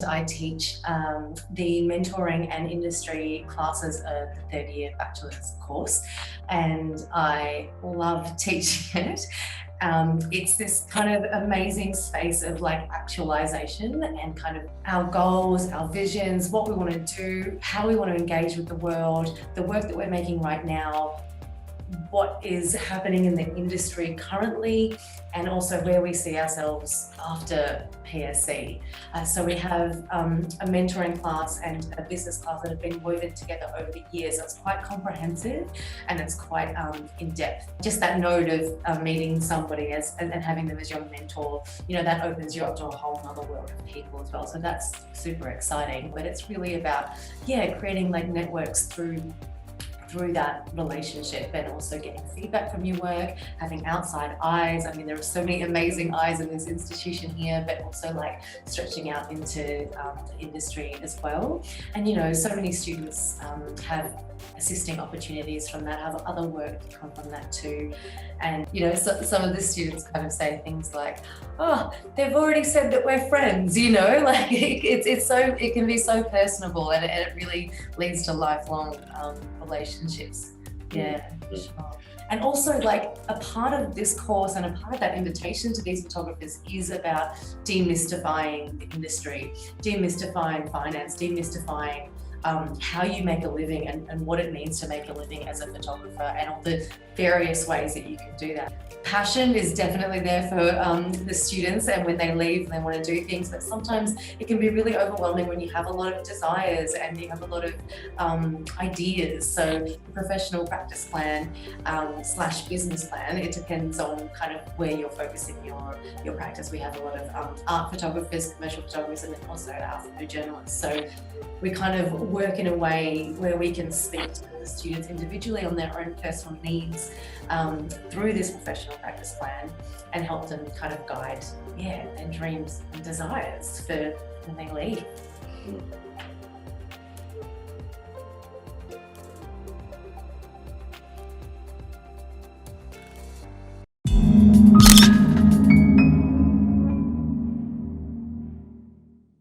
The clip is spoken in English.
I teach the mentoring and industry classes of the third year bachelor's course, and I love teaching it. It's this kind of amazing space of like actualization and kind of our goals, our visions, what we want to do, how we want to engage with the world, the work that we're making right now, what is happening in the industry currently, and also where we see ourselves after PSC. So we have a mentoring class and a business class that have been woven together over the years. So it's quite comprehensive and it's quite in depth. Just that note of meeting somebody and having them as your mentor, you know, that opens you up to a whole other world of people as well. So that's super exciting. But it's really about, creating like networks through that relationship, and also getting feedback from your work, having outside eyes. I mean, there are so many amazing eyes in this institution here, but also like stretching out into the industry as well. And, you know, so many students have assisting opportunities from that, have other work to come from that too. And, you know, some of the students kind of say things like, oh, they've already said that we're friends, you know, like it can be so personable, and it really leads to lifelong relationships. Yeah, for sure. And also, like, a part of this course and a part of that invitation to these photographers is about demystifying the industry, demystifying finance, demystifying how you make a living and what it means to make a living as a photographer, and all the various ways that you can do that. Passion is definitely there for the students, and when they leave and they want to do things, but sometimes it can be really overwhelming when you have a lot of desires and you have a lot of ideas. So the professional practice plan / business plan, it depends on kind of where you're focusing your practice. We have a lot of art photographers, commercial photographers, and then also our photojournalists. So we kind of work in a way where we can speak to the students individually on their own personal needs through this professional practice plan, and help them kind of guide their dreams and desires for when they leave.